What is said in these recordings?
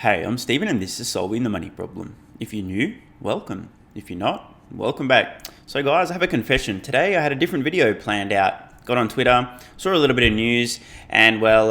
Hey, I'm Steven and this is Solving the Money Problem. If you're new, welcome. If you're not, welcome back. So guys, I have a confession. Today I had a different video planned out. Got on Twitter, saw a little bit of news, and well,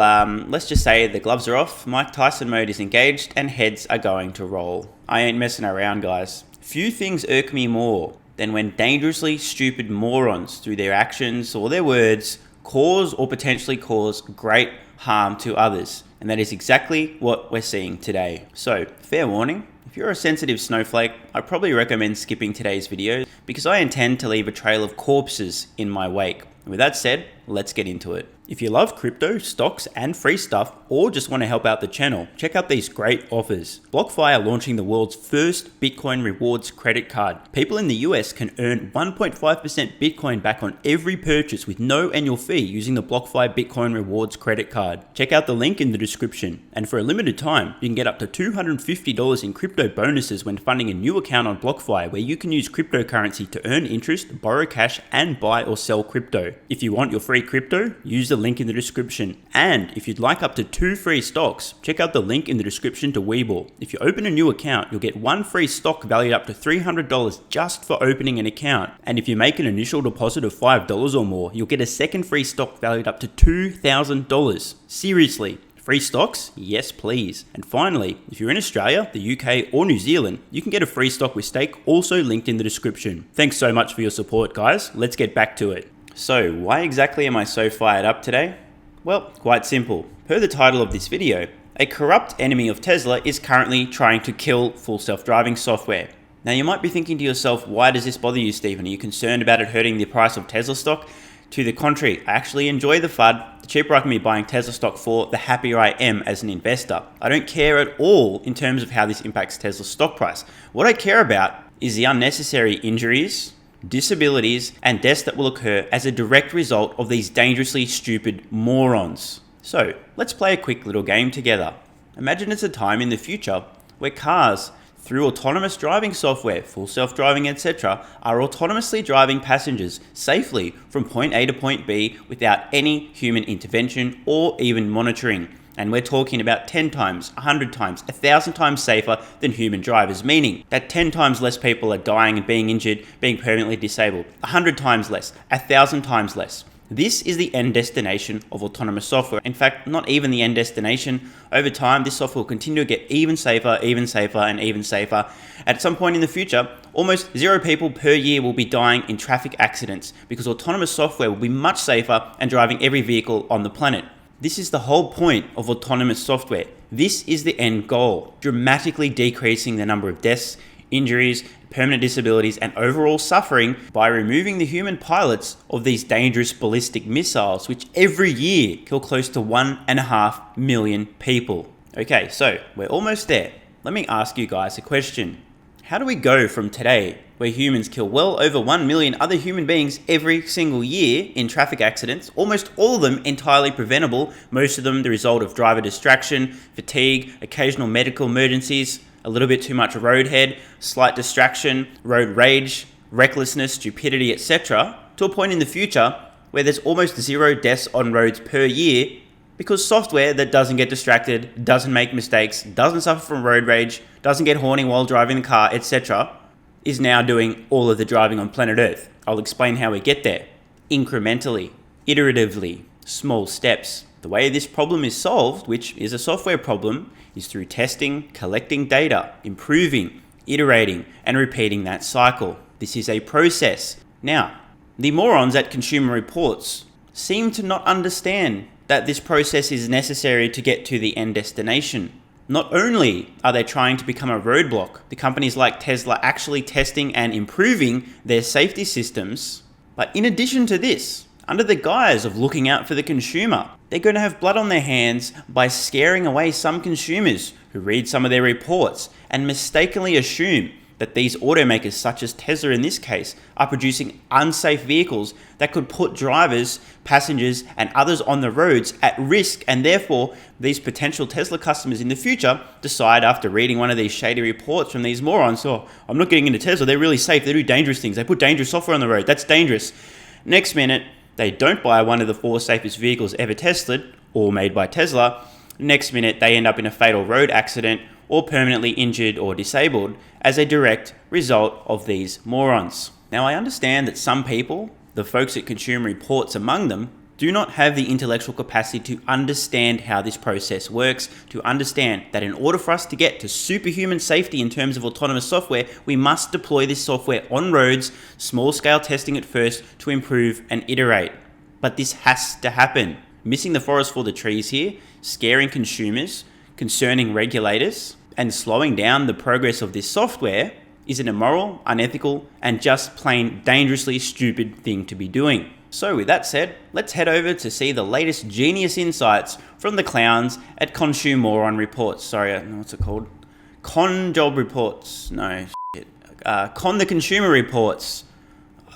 let's just say the gloves are off, Mike Tyson mode is engaged, and heads are going to roll. I ain't messing around, guys. Few things irk me more than when dangerously stupid morons, through their actions or their words, cause or potentially cause great harm to others. And that is exactly what we're seeing today. So, fair warning, if you're a sensitive snowflake, I probably recommend skipping today's video because I intend to leave a trail of corpses in my wake. And with that said, let's get into it. If you love crypto, stocks, and free stuff, or just want to help out the channel, check out these great offers. BlockFi are launching the world's first Bitcoin rewards credit card. People in the US can earn 1.5% Bitcoin back on every purchase with no annual fee using the BlockFi Bitcoin rewards credit card. Check out the link in the description. And for a limited time, you can get up to $250 in crypto bonuses when funding a new account on BlockFi, where you can use cryptocurrency to earn interest, borrow cash, and buy or sell crypto. If you want your free crypto, use the link in the description. And if you'd like up to 2 free stocks, check out the link in the description to WeBull. If you open a new account, you'll get 1 free stock valued up to $300 just for opening an account. And if you make an initial deposit of $5 or more, you'll get a second free stock valued up to $2,000. Seriously. Free stocks? Yes, please. And finally, if you're in Australia, the UK, or New Zealand, you can get a free stock with stake, also linked in the description. Thanks so much for your support, guys. Let's get back to it. So, why exactly am I so fired up today? Well, quite simple. Per the title of this video, a corrupt enemy of Tesla is currently trying to kill full self-driving software. Now, you might be thinking to yourself, why does this bother you, Stephen? Are you concerned about it hurting the price of Tesla stock? To the contrary, I actually enjoy the FUD. The cheaper I can be buying Tesla stock for, the happier I am as an investor. I don't care at all in terms of how this impacts Tesla's stock price. What I care about is the unnecessary injuries, disabilities, and deaths that will occur as a direct result of these dangerously stupid morons. So, let's play a quick little game together. Imagine it's a time in the future where cars, through autonomous driving software, full self-driving, etc., are autonomously driving passengers safely from point A to point B without any human intervention or even monitoring. And we're talking about 10 times, 100 times, 1,000 times safer than human drivers, meaning that 10 times less people are dying and being injured, being permanently disabled, 100 times less, 1,000 times less. This is the end destination of autonomous software. In fact, not even the end destination. Over time, this software will continue to get even safer, and even safer. At some point in the future, almost 0 people per year will be dying in traffic accidents because autonomous software will be much safer and driving every vehicle on the planet. This is the whole point of autonomous software. This is the end goal, dramatically decreasing the number of deaths, injuries, permanent disabilities, and overall suffering by removing the human pilots of these dangerous ballistic missiles, which every year kill close to 1.5 million people. Okay, so we're almost there. Let me ask you guys a question. How do we go from today, where humans kill well over 1 million other human beings every single year in traffic accidents, almost all of them entirely preventable, most of them the result of driver distraction, fatigue, occasional medical emergencies, a little bit too much roadhead, slight distraction, road rage, recklessness, stupidity, etc., to a point in the future where there's almost 0 deaths on roads per year because software that doesn't get distracted, doesn't make mistakes, doesn't suffer from road rage, doesn't get horny while driving the car, etc., is now doing all of the driving on planet Earth. I'll explain how we get there. Incrementally, iteratively, small steps. The way this problem is solved, which is a software problem, is through testing, collecting data, improving, iterating, and repeating that cycle. This is a process. Now, the morons at Consumer Reports seem to not understand that this process is necessary to get to the end destination. Not only are they trying to become a roadblock, the companies like Tesla actually testing and improving their safety systems, but in addition to this, under the guise of looking out for the consumer, they're going to have blood on their hands by scaring away some consumers who read some of their reports and mistakenly assume that these automakers, such as Tesla in this case, are producing unsafe vehicles that could put drivers, passengers, and others on the roads at risk, and therefore these potential Tesla customers in the future decide after reading one of these shady reports from these morons, oh, I'm not getting into Tesla, they're really safe, they do dangerous things, they put dangerous software on the road, that's dangerous. Next minute, they don't buy one of the 4 safest vehicles ever tested, or made by Tesla. Next minute, they end up in a fatal road accident or permanently injured or disabled as a direct result of these morons. Now, I understand that some people, the folks at Consumer Reports among them, do not have the intellectual capacity to understand how this process works, to understand that in order for us to get to superhuman safety in terms of autonomous software, we must deploy this software on roads, small scale testing at first to improve and iterate. But this has to happen. Missing the forest for the trees here, scaring consumers, concerning regulators, and slowing down the progress of this software is an immoral, unethical, and just plain dangerously stupid thing to be doing. So with that said, let's head over to see the latest genius insights from the clowns at Consumer Reports. Sorry, what's it called? Con Job Reports. No, shit. Con the Consumer Reports.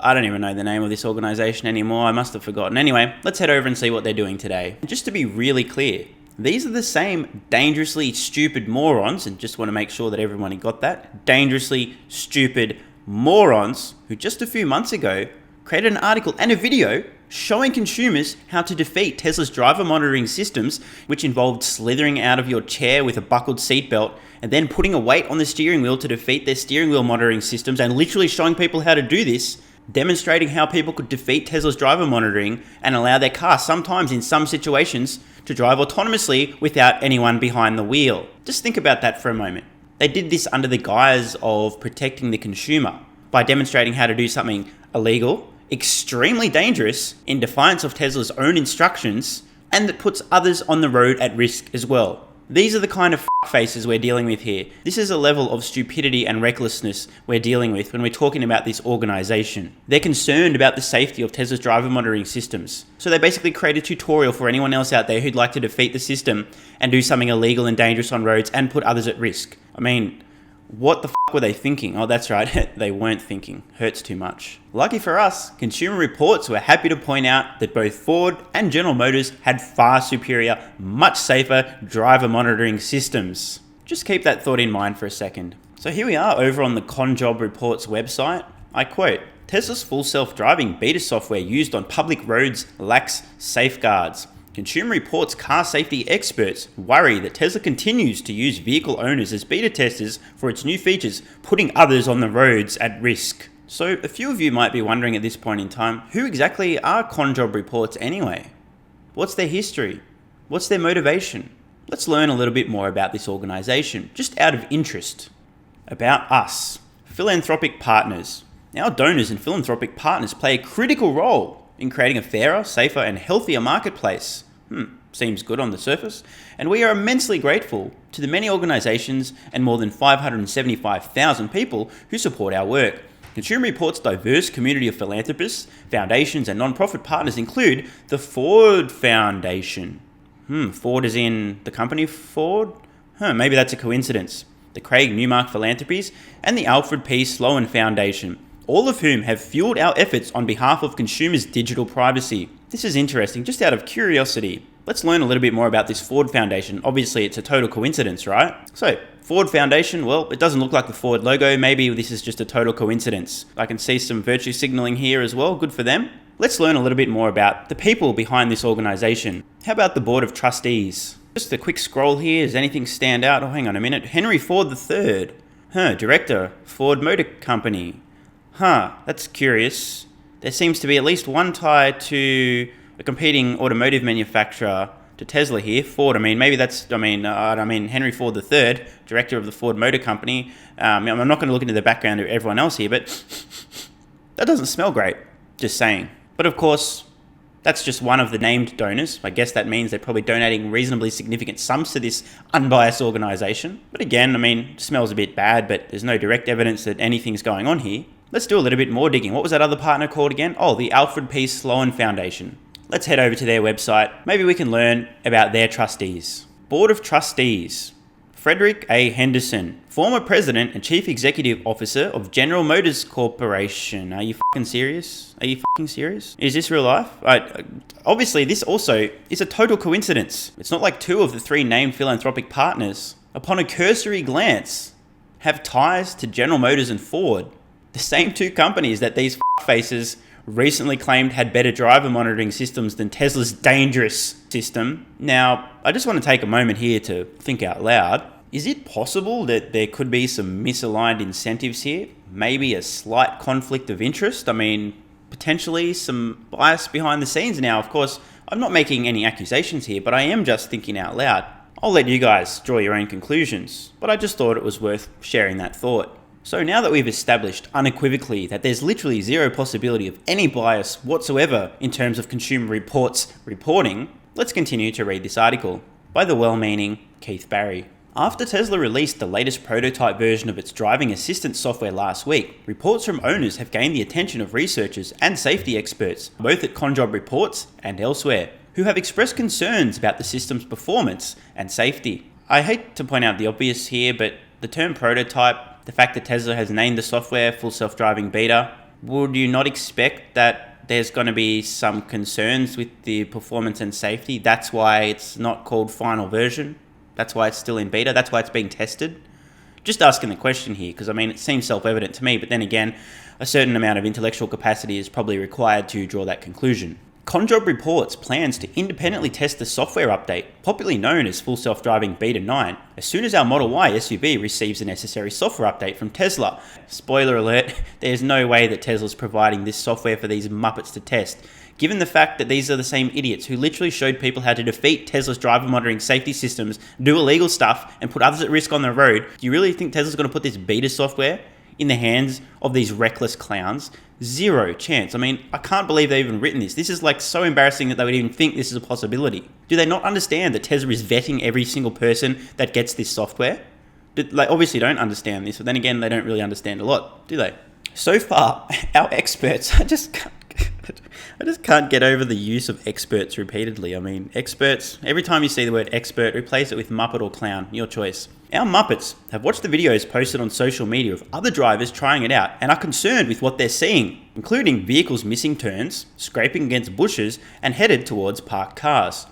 I don't even know the name of this organization anymore. I must have forgotten. Anyway, let's head over and see what they're doing today. Just to be really clear, these are the same dangerously stupid morons, and just want to make sure that everybody got that, dangerously stupid morons who just a few months ago created an article and a video showing consumers how to defeat Tesla's driver monitoring systems, which involved slithering out of your chair with a buckled seatbelt and then putting a weight on the steering wheel to defeat their steering wheel monitoring systems, and literally showing people how to do this, demonstrating how people could defeat Tesla's driver monitoring and allow their car, sometimes in some situations, to drive autonomously without anyone behind the wheel. Just think about that for a moment. They did this under the guise of protecting the consumer by demonstrating how to do something illegal, extremely dangerous, in defiance of Tesla's own instructions, and that puts others on the road at risk as well. These are the kind of faces we're dealing with here. This is a level of stupidity and recklessness we're dealing with when we're talking about this organization. They're concerned about the safety of Tesla's driver monitoring systems. So they basically create a tutorial for anyone else out there who'd like to defeat the system and do something illegal and dangerous on roads and put others at risk. I mean, what the were they thinking? Oh, that's right. They weren't thinking. Hurts too much. Lucky for us, Consumer Reports were happy to point out that both Ford and General Motors had far superior, much safer driver monitoring systems. Just keep that thought in mind for a second. So here we are over on the Conjob Reports website. I quote, Tesla's full self-driving beta software used on public roads lacks safeguards. Consumer Reports car safety experts worry that Tesla continues to use vehicle owners as beta testers for its new features, putting others on the roads at risk. So a few of you might be wondering at this point in time, who exactly are Conjob Reports anyway? What's their history? What's their motivation? Let's learn a little bit more about this organization, just out of interest. About us, philanthropic partners. Our donors and philanthropic partners play a critical role in creating a fairer, safer, and healthier marketplace. Seems good on the surface. And we are immensely grateful to the many organizations and more than 575,000 people who support our work. Consumer Reports' diverse community of philanthropists, foundations, and non-profit partners include the Ford Foundation. Ford is in the company Ford? Maybe that's a coincidence. The Craig Newmark Philanthropies and the Alfred P. Sloan Foundation, all of whom have fueled our efforts on behalf of consumers' digital privacy. This is interesting, just out of curiosity. Let's learn a little bit more about this Ford Foundation. Obviously, it's a total coincidence, right? So, Ford Foundation, well, it doesn't look like the Ford logo. Maybe this is just a total coincidence. I can see some virtue signaling here as well. Good for them. Let's learn a little bit more about the people behind this organization. How about the Board of Trustees? Just a quick scroll here. Does anything stand out? Oh, hang on a minute. Henry Ford III. Director, Ford Motor Company. That's curious. There seems to be at least one tie to a competing automotive manufacturer to Tesla here, Ford. Henry Ford III, director of the Ford Motor Company. I'm not going to look into the background of everyone else here, but that doesn't smell great, just saying. But of course, that's just one of the named donors. I guess that means they're probably donating reasonably significant sums to this unbiased organization. But again, it smells a bit bad, but there's no direct evidence that anything's going on here. Let's do a little bit more digging. What was that other partner called again? Oh, the Alfred P. Sloan Foundation. Let's head over to their website. Maybe we can learn about their trustees. Board of Trustees. Frederick A. Henderson, former president and chief executive officer of General Motors Corporation. Are you fucking serious? Is this real life? Obviously, this also is a total coincidence. It's not like two of the three named philanthropic partners, upon a cursory glance, have ties to General Motors and Ford. The same two companies that these faces recently claimed had better driver monitoring systems than Tesla's dangerous system. Now, I just want to take a moment here to think out loud. Is it possible that there could be some misaligned incentives here? Maybe a slight conflict of interest? I mean, potentially some bias behind the scenes. Now, of course, I'm not making any accusations here, but I am just thinking out loud. I'll let you guys draw your own conclusions, but I just thought it was worth sharing that thought. So now that we've established unequivocally that there's literally zero possibility of any bias whatsoever in terms of Consumer Reports reporting, let's continue to read this article by the well-meaning Keith Barry. After Tesla released the latest prototype version of its driving assistance software last week, reports from owners have gained the attention of researchers and safety experts, both at Conjob Reports and elsewhere, who have expressed concerns about the system's performance and safety. I hate to point out the obvious here, but the term prototype, the fact that Tesla has named the software Full Self-Driving Beta, would you not expect that there's going to be some concerns with the performance and safety? That's why it's not called final version. That's why it's still in beta. That's why it's being tested. Just asking the question here, because I mean, it seems self-evident to me, but then again, a certain amount of intellectual capacity is probably required to draw that conclusion. Conjob Reports plans to independently test the software update, popularly known as Full Self-Driving Beta 9, as soon as our Model Y SUV receives the necessary software update from Tesla. Spoiler alert, there's no way that Tesla's providing this software for these Muppets to test. Given the fact that these are the same idiots who literally showed people how to defeat Tesla's driver monitoring safety systems, do illegal stuff, and put others at risk on the road, do you really think Tesla's going to put this beta software in the hands of these reckless clowns? Zero chance. I mean, I can't believe they've even written this. This is like so embarrassing that they would even think this is a possibility. Do they not understand that Tesla is vetting every single person that gets this software? They obviously don't understand this, but then again, they don't really understand a lot, do they? So far, our experts, I just can't get over the use of experts repeatedly. I mean, experts, every time you see the word expert, replace it with Muppet or clown, your choice. Our Muppets have watched the videos posted on social media of other drivers trying it out and are concerned with what they're seeing, including vehicles missing turns, scraping against bushes, and headed towards parked cars.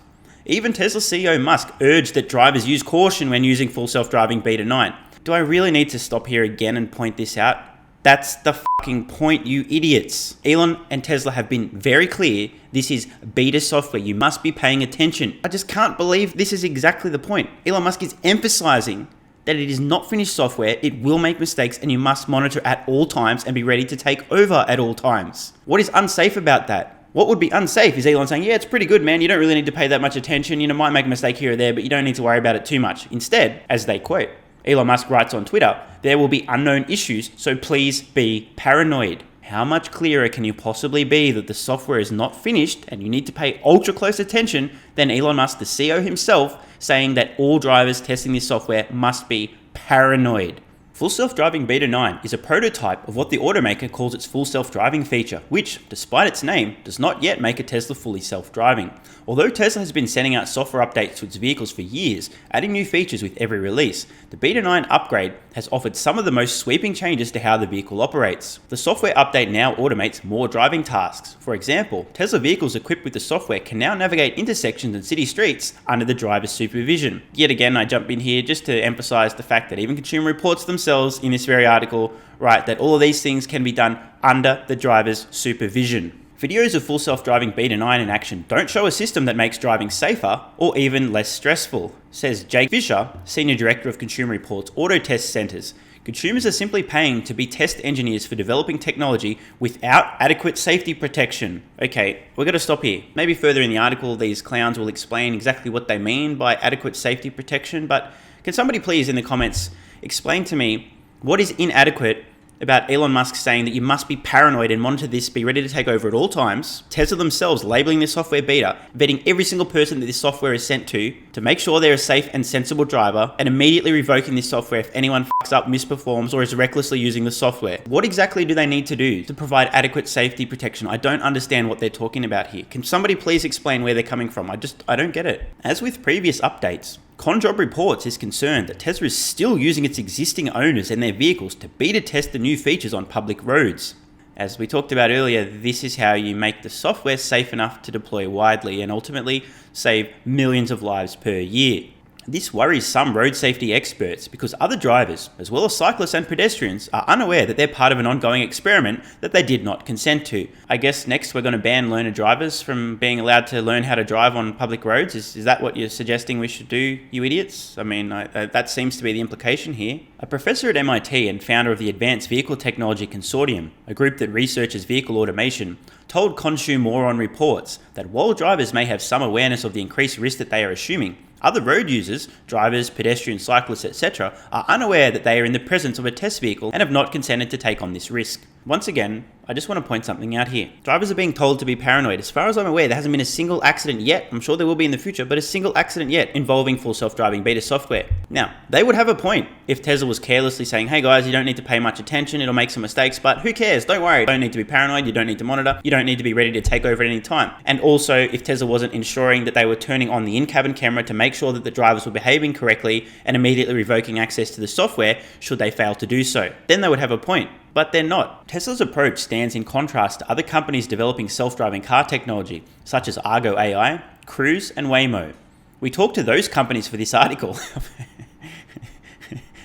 Even Tesla CEO Musk urged that drivers use caution when using Full Self-Driving Beta 9. Do I really need to stop here again and point this out? That's the fucking point, you idiots. Elon and Tesla have been very clear. This is beta software. You must be paying attention. I just can't believe this is exactly the point. Elon Musk is emphasizing that it is not finished software. It will make mistakes and you must monitor at all times and be ready to take over at all times. What is unsafe about that? What would be unsafe is Elon saying, yeah, it's pretty good, man. You don't really need to pay that much attention. You know, might make a mistake here or there, but you don't need to worry about it too much. Instead, as they quote, Elon Musk writes on Twitter, there will be unknown issues, so please be paranoid. How much clearer can you possibly be that the software is not finished and you need to pay ultra close attention than Elon Musk, the CEO himself, saying that all drivers testing this software must be paranoid? Full Self-Driving Beta 9 is a prototype of what the automaker calls its full self-driving feature, which, despite its name, does not yet make a Tesla fully self-driving. Although Tesla has been sending out software updates to its vehicles for years, adding new features with every release, the Beta 9 upgrade has offered some of the most sweeping changes to how the vehicle operates. The software update now automates more driving tasks. For example, Tesla vehicles equipped with the software can now navigate intersections and city streets under the driver's supervision. Yet again, I jump in here just to emphasize the fact that even Consumer Reports themselves in this very article write that all of these things can be done under the driver's supervision. Videos of Full Self-Driving Beta 9 in action don't show a system that makes driving safer or even less stressful, says Jake Fisher, Senior Director of Consumer Reports Auto Test Centers. Consumers are simply paying to be test engineers for developing technology without adequate safety protection. Okay, we're going to stop here. Maybe further in the article, these clowns will explain exactly what they mean by adequate safety protection, but can somebody please in the comments explain to me what is inadequate about Elon Musk saying that you must be paranoid and monitor this, be ready to take over at all times, Tesla themselves labeling this software beta, vetting every single person that this software is sent to make sure they're a safe and sensible driver, and immediately revoking this software if anyone fucks up, misperforms, or is recklessly using the software. What exactly do they need to do to provide adequate safety protection? I don't understand what they're talking about here. Can somebody please explain where they're coming from? I don't get it. As with previous updates, Conjob Reports is concerned that Tesla is still using its existing owners and their vehicles to beta test the new features on public roads. As we talked about earlier, this is how you make the software safe enough to deploy widely and ultimately save millions of lives per year. This worries some road safety experts because other drivers, as well as cyclists and pedestrians, are unaware that they're part of an ongoing experiment that they did not consent to. I guess next we're going to ban learner drivers from being allowed to learn how to drive on public roads. Is that what you're suggesting we should do, you idiots? I mean, that seems to be the implication here. A professor at MIT and founder of the Advanced Vehicle Technology Consortium, a group that researches vehicle automation, told Consume Moron Reports that while drivers may have some awareness of the increased risk that they are assuming, other road users, drivers, pedestrians, cyclists, etc., are unaware that they are in the presence of a test vehicle and have not consented to take on this risk. Once again, I just want to point something out here. Drivers are being told to be paranoid. As far as I'm aware, there hasn't been a single accident yet, I'm sure there will be in the future, but a single accident yet involving full self-driving beta software. Now, they would have a point if Tesla was carelessly saying, hey guys, you don't need to pay much attention, it'll make some mistakes, but who cares? Don't worry, you don't need to be paranoid, you don't need to monitor, you don't need to be ready to take over at any time. And also, if Tesla wasn't ensuring that they were turning on the in-cabin camera to make sure that the drivers were behaving correctly and immediately revoking access to the software should they fail to do so, then they would have a point. But they're not. Tesla's approach stands in contrast to other companies developing self-driving car technology, such as Argo AI, Cruise, and Waymo. We talked to those companies for this article.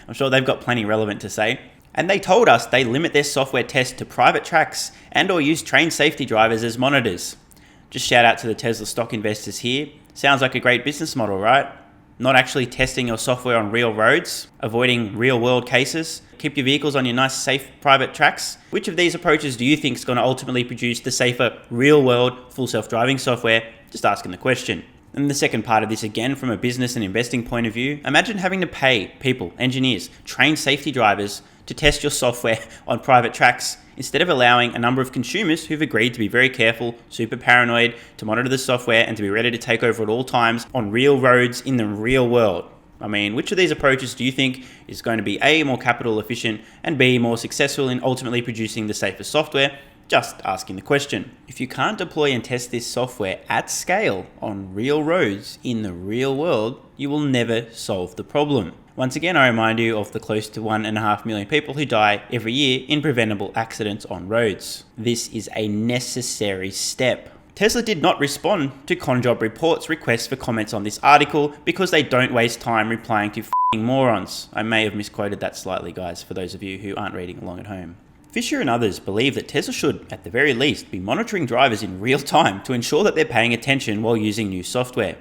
I'm sure they've got plenty relevant to say. And they told us they limit their software tests to private tracks and or use trained safety drivers as monitors. Just shout out to the Tesla stock investors here. Sounds like a great business model, right? Not actually testing your software on real roads, avoiding real world cases, keep your vehicles on your nice safe private tracks. Which of these approaches do you think is going to ultimately produce the safer real world full self-driving software? Just asking the question. And the second part of this, again, from a business and investing point of view, imagine having to pay people, engineers, trained safety drivers to test your software on private tracks instead of allowing a number of consumers who've agreed to be very careful, super paranoid, to monitor the software and to be ready to take over at all times on real roads in the real world. I mean, which of these approaches do you think is going to be A, more capital efficient, and B, more successful in ultimately producing the safer software? Just asking the question. If you can't deploy and test this software at scale on real roads in the real world, you will never solve the problem. Once again, I remind you of the close to 1.5 million people who die every year in preventable accidents on roads. This is a necessary step. Tesla did not respond to Conjob Report's request for comments on this article because they don't waste time replying to f***ing morons. I may have misquoted that slightly, guys, for those of you who aren't reading along at home. Fisher and others believe that Tesla should, at the very least, be monitoring drivers in real time to ensure that they're paying attention while using new software.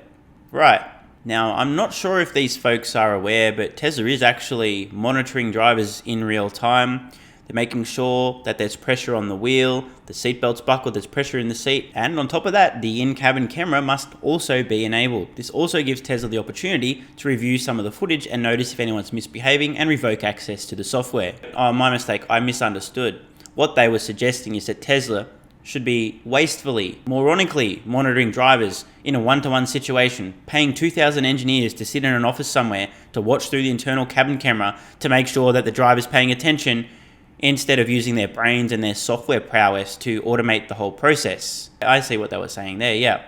Right. Now, I'm not sure if these folks are aware, but Tesla is actually monitoring drivers in real time. They're making sure that there's pressure on the wheel, the seatbelt's buckled, there's pressure in the seat, and on top of that, the in-cabin camera must also be enabled. This also gives Tesla the opportunity to review some of the footage and notice if anyone's misbehaving and revoke access to the software. Oh, my mistake, I misunderstood. What they were suggesting is that Tesla should be wastefully, moronically monitoring drivers in a one-to-one situation, paying 2,000 engineers to sit in an office somewhere to watch through the internal cabin camera to make sure that the driver's paying attention instead of using their brains and their software prowess to automate the whole process. I see what they were saying there, yeah.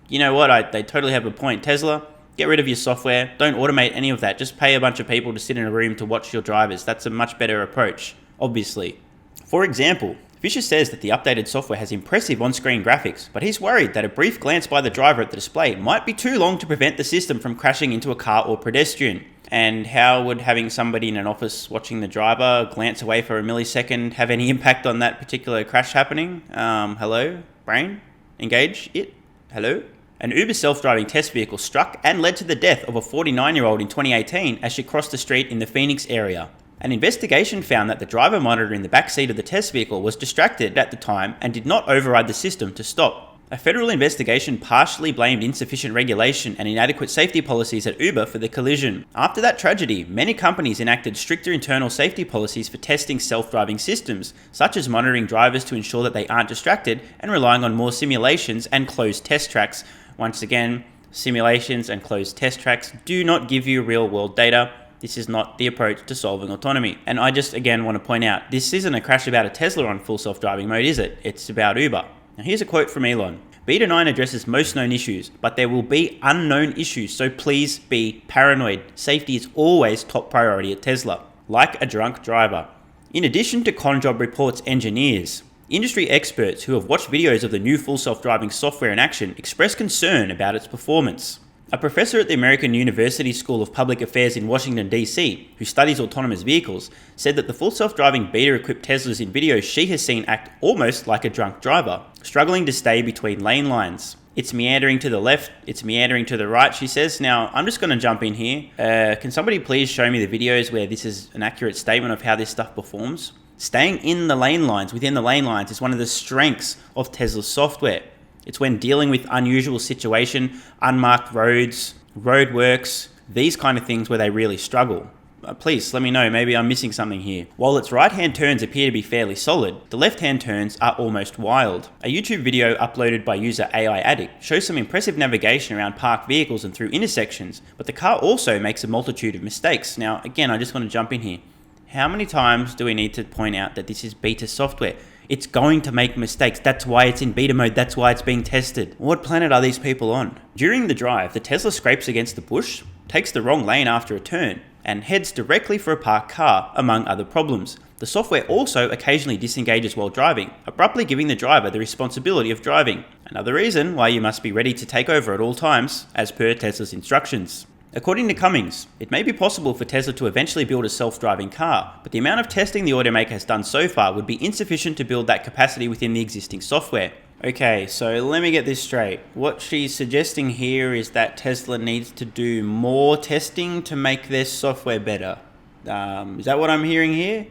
You know what, they totally have a point. Tesla, get rid of your software, don't automate any of that, just pay a bunch of people to sit in a room to watch your drivers. That's a much better approach, obviously. For example, Fisher says that the updated software has impressive on-screen graphics, but he's worried that a brief glance by the driver at the display might be too long to prevent the system from crashing into a car or pedestrian. And how would having somebody in an office watching the driver glance away for a millisecond have any impact on that particular crash happening? Hello? Brain? Engage it? Hello? An Uber self-driving test vehicle struck and led to the death of a 49-year-old in 2018 as she crossed the street in the Phoenix area. An investigation found that the driver monitor in the back seat of the test vehicle was distracted at the time and did not override the system to stop. A federal investigation partially blamed insufficient regulation and inadequate safety policies at Uber for the collision. After that tragedy, many companies enacted stricter internal safety policies for testing self-driving systems, such as monitoring drivers to ensure that they aren't distracted and relying on more simulations and closed test tracks. Once again, simulations and closed test tracks do not give you real-world data. This is not the approach to solving autonomy. And I just, again, want to point out, this isn't a crash about a Tesla on full self-driving mode, is it? It's about Uber. Now here's a quote from Elon. Beta 9 addresses most known issues, but there will be unknown issues, so please be paranoid. Safety is always top priority at Tesla. Like a drunk driver. In addition to Conjob Report's engineers, industry experts who have watched videos of the new full self-driving software in action express concern about its performance. A professor at the American University School of Public Affairs in Washington, D.C., who studies autonomous vehicles, said that the full self-driving beta-equipped Teslas in videos she has seen act almost like a drunk driver, struggling to stay between lane lines. It's meandering to the left, it's meandering to the right, she says. Now, I'm just going to jump in here. Can somebody please show me the videos where this is an accurate statement of how this stuff performs? Staying in the lane lines, within the lane lines, is one of the strengths of Tesla's software. It's when dealing with unusual situation, unmarked roads, roadworks, these kind of things where they really struggle. Please let me know, maybe I'm missing something here. While its right-hand turns appear to be fairly solid, the left-hand turns are almost wild. A YouTube video uploaded by user AI Addict shows some impressive navigation around parked vehicles and through intersections, but the car also makes a multitude of mistakes. Now, again, I just want to jump in here. How many times do we need to point out that this is beta software? It's going to make mistakes. That's why it's in beta mode. That's why it's being tested. What planet are these people on? During the drive, the Tesla scrapes against the bush, takes the wrong lane after a turn, and heads directly for a parked car, among other problems. The software also occasionally disengages while driving, abruptly giving the driver the responsibility of driving. Another reason why you must be ready to take over at all times, as per Tesla's instructions. According to Cummings, it may be possible for Tesla to eventually build a self-driving car, but the amount of testing the automaker has done so far would be insufficient to build that capacity within the existing software. Okay, so let me get this straight. What she's suggesting here is that Tesla needs to do more testing to make their software better. Is that what I'm hearing here?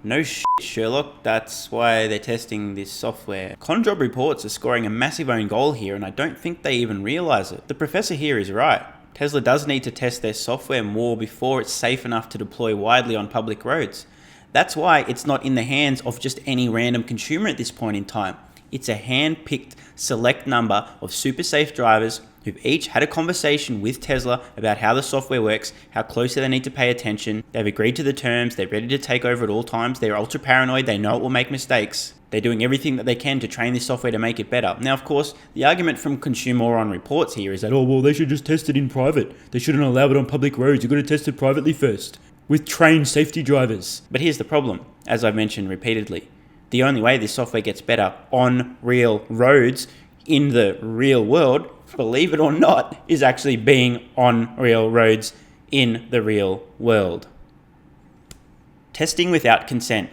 No shit, Sherlock. That's why they're testing this software. Conjob reports are scoring a massive own goal here, and I don't think they even realize it. The professor here is right. Tesla does need to test their software more before it's safe enough to deploy widely on public roads. That's why it's not in the hands of just any random consumer at this point in time. It's a hand-picked select number of super safe drivers who've each had a conversation with Tesla about how the software works, how closely they need to pay attention. They've agreed to the terms, they're ready to take over at all times, they're ultra paranoid, they know it will make mistakes. They're doing everything that they can to train this software to make it better. Now, of course, the argument from Consumeron reports here is that, oh, well, they should just test it in private. They shouldn't allow it on public roads. You've got to test it privately first with trained safety drivers. But here's the problem, as I've mentioned repeatedly. The only way this software gets better on real roads in the real world, believe it or not, is actually being on real roads in the real world. Testing without consent.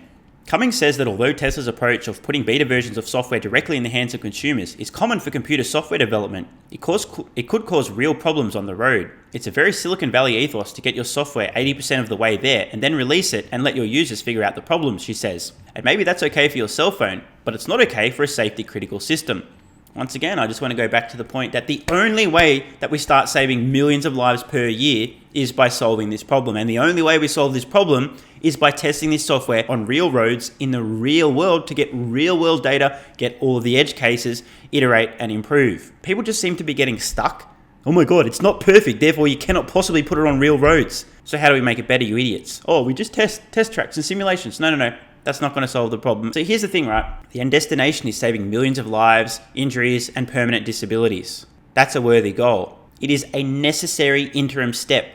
Cummings says that although Tesla's approach of putting beta versions of software directly in the hands of consumers is common for computer software development, it could cause real problems on the road. It's a very Silicon Valley ethos to get your software 80% of the way there and then release it and let your users figure out the problems, she says. And maybe that's okay for your cell phone, but it's not okay for a safety critical system. Once again, I just want to go back to the point that the only way that we start saving millions of lives per year is by solving this problem. And the only way we solve this problem is by testing this software on real roads in the real world to get real world data, get all of the edge cases, iterate and improve. People just seem to be getting stuck. Oh my God, it's not perfect, therefore you cannot possibly put it on real roads. So how do we make it better, you idiots? Oh, we just test tracks and simulations. No. That's not going to solve the problem. So here's the thing, right? The end destination is saving millions of lives, injuries, and permanent disabilities. That's a worthy goal. It is a necessary interim step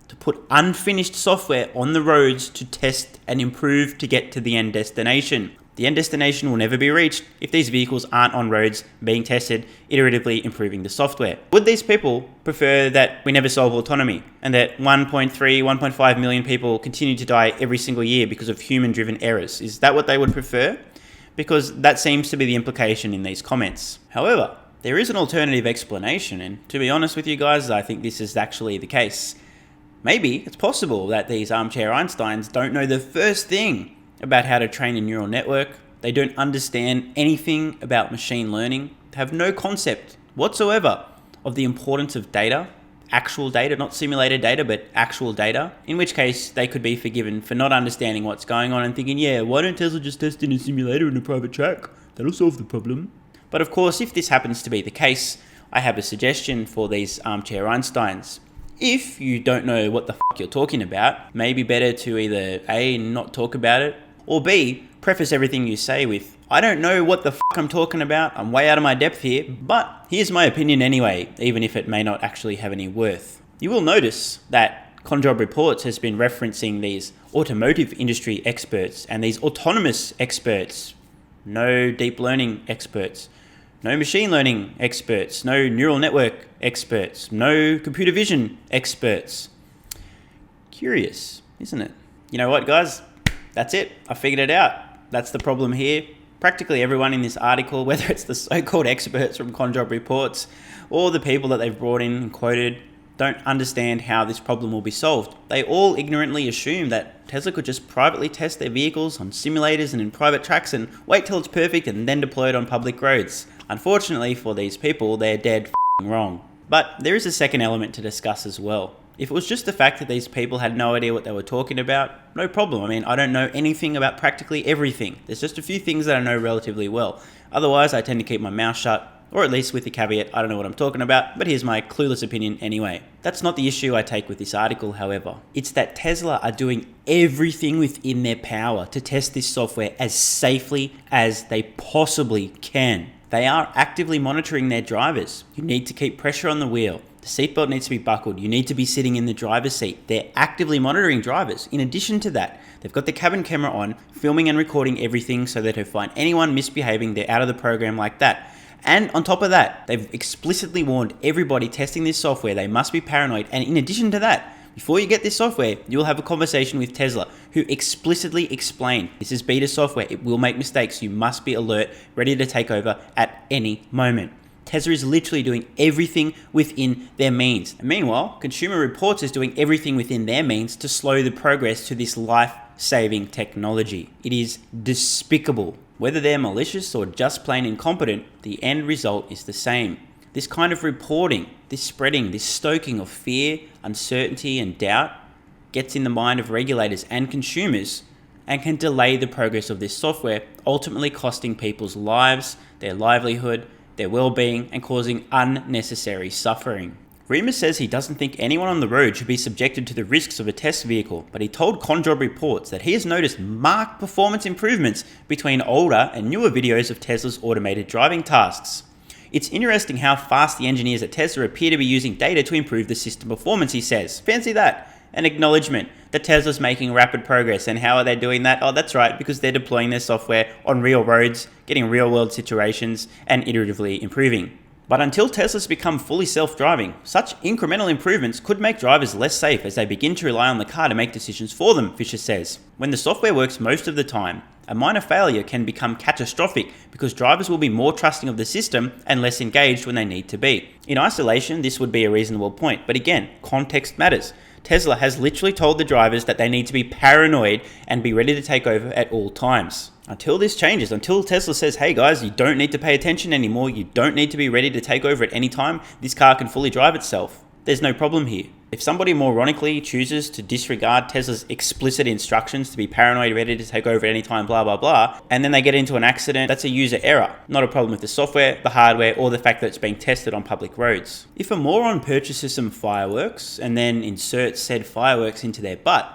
to put unfinished software on the roads to test and improve to get to the end destination. The end destination will never be reached if these vehicles aren't on roads being tested, iteratively improving the software. Would these people prefer that we never solve autonomy and that 1.3, 1.5 million people continue to die every single year because of human-driven errors? Is that what they would prefer? Because that seems to be the implication in these comments. However, there is an alternative explanation, and to be honest with you guys, I think this is actually the case. Maybe it's possible that these armchair Einsteins don't know the first thing about how to train a neural network. They don't understand anything about machine learning, have no concept whatsoever of the importance of data, actual data, not simulated data, but actual data, in which case they could be forgiven for not understanding what's going on and thinking, yeah, why don't Tesla just test in a simulator in a private track? That'll solve the problem. But of course, if this happens to be the case, I have a suggestion for these armchair Einsteins. If you don't know what the fuck you're talking about, maybe better to either A, not talk about it, or B, preface everything you say with, I don't know what the fuck I'm talking about, I'm way out of my depth here, but here's my opinion anyway, even if it may not actually have any worth. You will notice that Conjob Reports has been referencing these automotive industry experts and these autonomous experts, no deep learning experts, no machine learning experts, no neural network experts, no computer vision experts. Curious, isn't it? You know what, guys? That's it. I figured it out. That's the problem here. Practically everyone in this article, whether it's the so-called experts from Conjob Reports or the people that they've brought in and quoted, don't understand how this problem will be solved. They all ignorantly assume that Tesla could just privately test their vehicles on simulators and in private tracks and wait till it's perfect and then deploy it on public roads. Unfortunately for these people, they're dead wrong. But there is a second element to discuss as well. If it was just the fact that these people had no idea what they were talking about, no problem. I mean, I don't know anything about practically everything. There's just a few things that I know relatively well. Otherwise, I tend to keep my mouth shut, or at least with the caveat, I don't know what I'm talking about, but here's my clueless opinion anyway. That's not the issue I take with this article, however. It's that Tesla are doing everything within their power to test this software as safely as they possibly can. They are actively monitoring their drivers. You need to keep pressure on the wheel. The seatbelt needs to be buckled. You need to be sitting in the driver's seat. They're actively monitoring drivers. In addition to that, they've got the cabin camera on, filming and recording everything so that if they find anyone misbehaving, they're out of the program like that. And on top of that, they've explicitly warned everybody testing this software they must be paranoid. And in addition to that, before you get this software, you'll have a conversation with Tesla, who explicitly explain this is beta software. It will make mistakes. You must be alert, ready to take over at any moment. Tesla is literally doing everything within their means. And meanwhile, Consumer Reports is doing everything within their means to slow the progress to this life-saving technology. It is despicable. Whether they're malicious or just plain incompetent, the end result is the same. This kind of reporting, this spreading, this stoking of fear, uncertainty, and doubt gets in the mind of regulators and consumers and can delay the progress of this software, ultimately costing people's lives, their livelihood, their well-being, and causing unnecessary suffering. Remus says he doesn't think anyone on the road should be subjected to the risks of a test vehicle, but he told Conjob Reports that he has noticed marked performance improvements between older and newer videos of Tesla's automated driving tasks. It's interesting how fast the engineers at Tesla appear to be using data to improve the system performance, he says. Fancy that. An acknowledgement that Tesla's making rapid progress. And how are they doing that? Oh, that's right, because they're deploying their software on real roads, getting real world situations, and iteratively improving. But until Teslas become fully self-driving, such incremental improvements could make drivers less safe as they begin to rely on the car to make decisions for them, Fisher says. When the software works most of the time, a minor failure can become catastrophic because drivers will be more trusting of the system and less engaged when they need to be. In isolation, this would be a reasonable point, but again, context matters. Tesla has literally told the drivers that they need to be paranoid and be ready to take over at all times. Until this changes, until Tesla says, hey guys, you don't need to pay attention anymore, you don't need to be ready to take over at any time, this car can fully drive itself. There's no problem here. If somebody moronically chooses to disregard Tesla's explicit instructions to be paranoid, ready to take over at any time, blah, blah, blah, and then they get into an accident, that's a user error. Not a problem with the software, the hardware, or the fact that it's being tested on public roads. If a moron purchases some fireworks and then inserts said fireworks into their butt,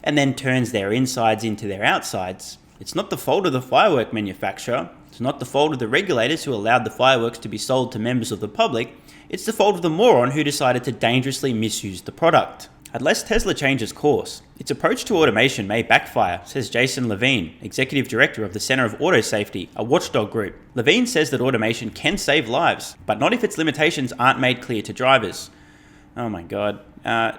and then turns their insides into their outsides, it's not the fault of the firework manufacturer, it's not the fault of the regulators who allowed the fireworks to be sold to members of the public, it's the fault of the moron who decided to dangerously misuse the product. Unless Tesla changes course, its approach to automation may backfire, says Jason Levine, Executive Director of the Center of Auto Safety, a watchdog group. Levine says that automation can save lives, but not if its limitations aren't made clear to drivers. Oh my god,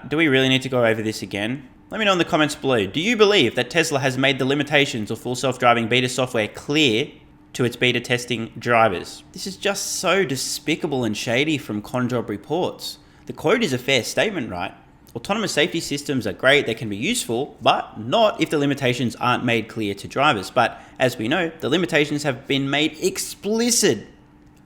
do we really need to go over this again? Let me know in the comments below. Do you believe that Tesla has made the limitations of full self-driving beta software clear to its beta testing drivers? This is just so despicable and shady from Conjob Reports. The quote is a fair statement, right? Autonomous safety systems are great, they can be useful, but not if the limitations aren't made clear to drivers. But as we know, the limitations have been made explicit,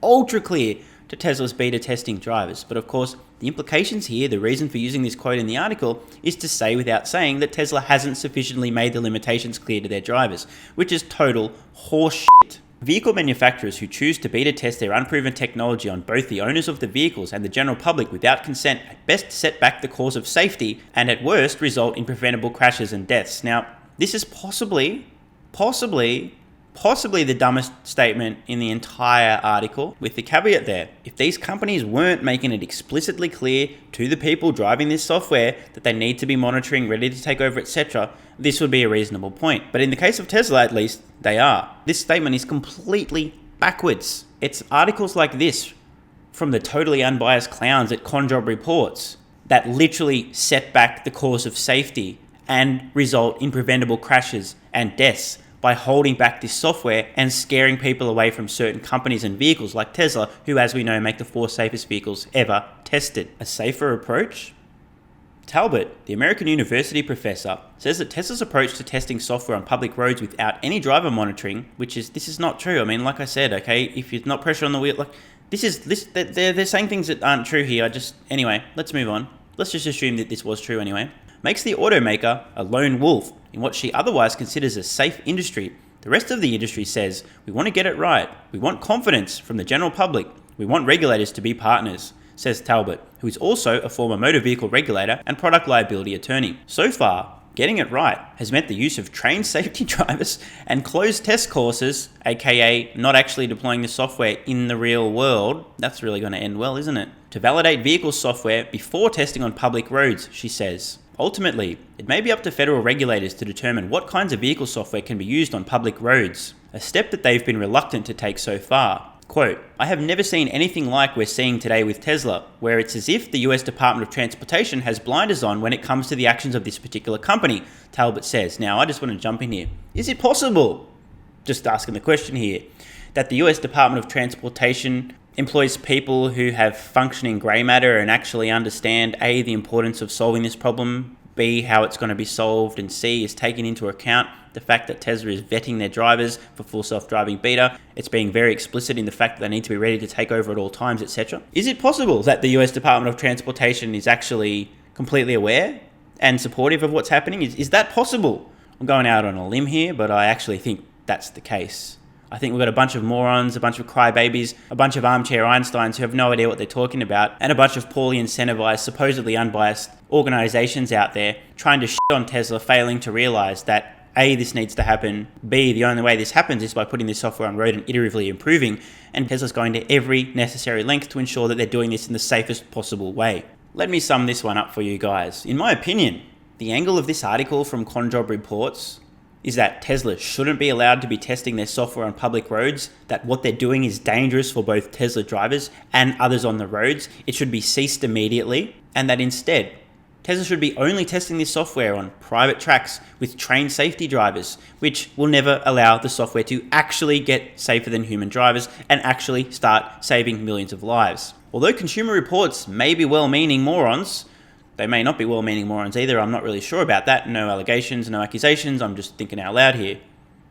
ultra clear to Tesla's beta testing drivers. But of course, the implications here, the reason for using this quote in the article, is to say without saying that Tesla hasn't sufficiently made the limitations clear to their drivers, which is total horseshit. Vehicle manufacturers who choose to beta test their unproven technology on both the owners of the vehicles and the general public without consent at best set back the cause of safety and at worst result in preventable crashes and deaths. Now, this is possibly the dumbest statement in the entire article, with the caveat there. If these companies weren't making it explicitly clear to the people driving this software that they need to be monitoring, ready to take over, etc., this would be a reasonable point. But in the case of Tesla, at least, they are. This statement is completely backwards. It's articles like this from the totally unbiased clowns at Conjob Reports that literally set back the course of safety and result in preventable crashes and deaths by holding back this software and scaring people away from certain companies and vehicles like Tesla, who, as we know, make the 4 safest vehicles ever tested. A safer approach? Talbot, the American university professor, says that Tesla's approach to testing software on public roads without any driver monitoring, this is not true. I mean, like I said, okay, if you're not pressure on the wheel, they're saying things that aren't true here. Anyway, let's move on. Let's just assume that this was true anyway. Makes the automaker a lone wolf in what she otherwise considers a safe industry. The rest of the industry says, we want to get it right. We want confidence from the general public. We want regulators to be partners, says Talbot, who is also a former motor vehicle regulator and product liability attorney. So far, getting it right has meant the use of trained safety drivers and closed test courses, aka not actually deploying the software in the real world. That's really going to end well, isn't it? To validate vehicle software before testing on public roads, she says. Ultimately, it may be up to federal regulators to determine what kinds of vehicle software can be used on public roads, a step that they've been reluctant to take so far. Quote, I have never seen anything like we're seeing today with Tesla, where it's as if the US Department of Transportation has blinders on when it comes to the actions of this particular company, Talbot says. Now, I just want to jump in here. Is it possible, just asking the question here, that the US Department of Transportation employs people who have functioning grey matter and actually understand A, the importance of solving this problem, B, how it's going to be solved, and C, is taking into account the fact that Tesla is vetting their drivers for full self-driving beta. It's being very explicit in the fact that they need to be ready to take over at all times, etc. Is it possible that the US Department of Transportation is actually completely aware and supportive of what's happening? Is that possible? I'm going out on a limb here, but I actually think that's the case. I think we've got a bunch of morons, a bunch of crybabies, a bunch of armchair Einsteins who have no idea what they're talking about, and a bunch of poorly incentivized, supposedly unbiased organizations out there trying to shit on Tesla, failing to realize that A, this needs to happen, B, the only way this happens is by putting this software on road and iteratively improving, and Tesla's going to every necessary length to ensure that they're doing this in the safest possible way. Let me sum this one up for you guys. In my opinion, the angle of this article from Conjob Reports is that Tesla shouldn't be allowed to be testing their software on public roads, that what they're doing is dangerous for both Tesla drivers and others on the roads. It should be ceased immediately, and that instead, Tesla should be only testing this software on private tracks with trained safety drivers, which will never allow the software to actually get safer than human drivers and actually start saving millions of lives. Although Consumer Reports may be well-meaning morons, they may not be well-meaning morons either. I'm not really sure about that. No allegations, no accusations. I'm just thinking out loud here.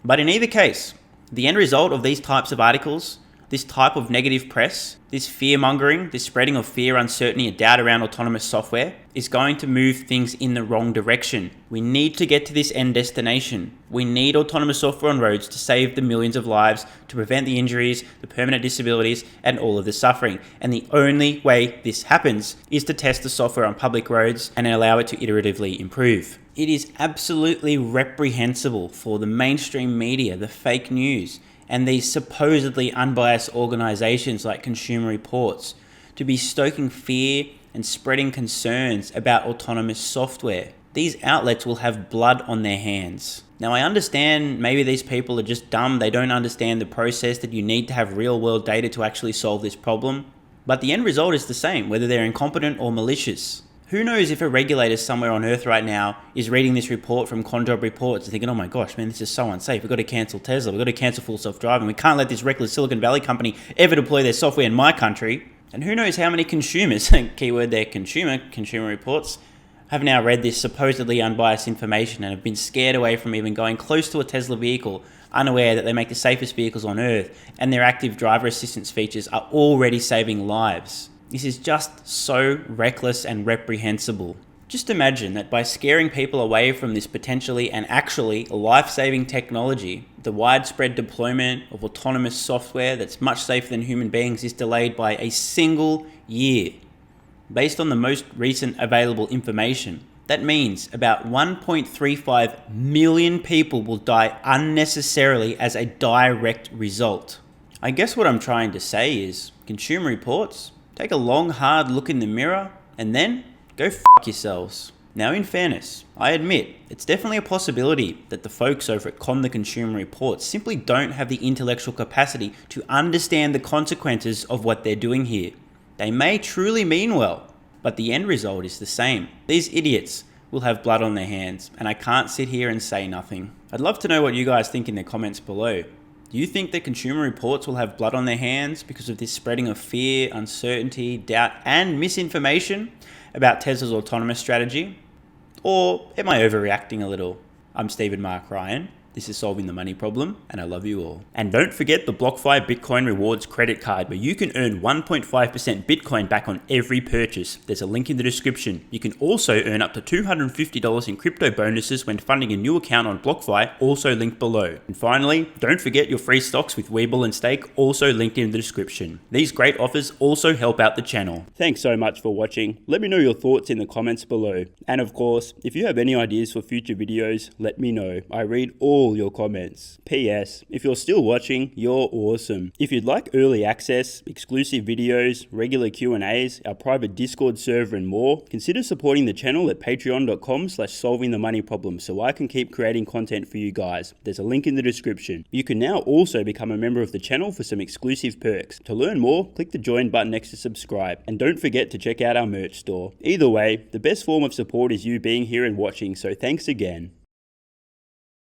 But in either case, the end result of these types of articles, this type of negative press, this fear-mongering, this spreading of fear, uncertainty, and doubt around autonomous software is going to move things in the wrong direction. We need to get to this end destination. We need autonomous software on roads to save the millions of lives, to prevent the injuries, the permanent disabilities, and all of the suffering. And the only way this happens is to test the software on public roads and allow it to iteratively improve. It is absolutely reprehensible for the mainstream media, the fake news, and these supposedly unbiased organizations like Consumer Reports to be stoking fear and spreading concerns about autonomous software. These outlets will have blood on their hands. Now, I understand maybe these people are just dumb. They don't understand the process that you need to have real world data to actually solve this problem. But the end result is the same, whether they're incompetent or malicious. Who knows if a regulator somewhere on earth right now is reading this report from Conjob Reports and thinking, oh my gosh, man, this is so unsafe. We've got to cancel Tesla. We've got to cancel full self-driving. We can't let this reckless Silicon Valley company ever deploy their software in my country. And who knows how many consumers, keyword there, Consumer Reports, have now read this supposedly unbiased information and have been scared away from even going close to a Tesla vehicle, unaware that they make the safest vehicles on earth and their active driver assistance features are already saving lives. This is just so reckless and reprehensible. Just imagine that by scaring people away from this potentially and actually life-saving technology, the widespread deployment of autonomous software that's much safer than human beings is delayed by a single year. Based on the most recent available information, that means about 1.35 million people will die unnecessarily as a direct result. I guess what I'm trying to say is, Consumer Reports, take a long, hard look in the mirror and then go f*** yourselves. Now, in fairness, I admit it's definitely a possibility that the folks over at Con the Consumer Reports simply don't have the intellectual capacity to understand the consequences of what they're doing here. They may truly mean well, but the end result is the same. These idiots will have blood on their hands, and I can't sit here and say nothing. I'd love to know what you guys think in the comments below. Do you think that Consumer Reports will have blood on their hands because of this spreading of fear, uncertainty, doubt, and misinformation about Tesla's autonomous strategy? Or am I overreacting a little? I'm Stephen Mark Ryan. This is Solving the Money Problem, and I love you all. And don't forget the BlockFi Bitcoin Rewards credit card, where you can earn 1.5% Bitcoin back on every purchase. There's a link in the description. You can also earn up to $250 in crypto bonuses when funding a new account on BlockFi, also linked below. And finally, don't forget your free stocks with WeBull and Stake, also linked in the description. These great offers also help out the channel. Thanks so much for watching. Let me know your thoughts in the comments below. And of course, if you have any ideas for future videos, let me know. I read all your comments. P.S. If you're still watching, you're awesome. If you'd like early access, exclusive videos, regular Q&As, our private Discord server and more, consider supporting the channel at patreon.com/solvingthemoneyproblem so I can keep creating content for you guys. There's a link in the description. You can now also become a member of the channel for some exclusive perks. To learn more, click the join button next to subscribe. And don't forget to check out our merch store. Either way, the best form of support is you being here and watching, so thanks again.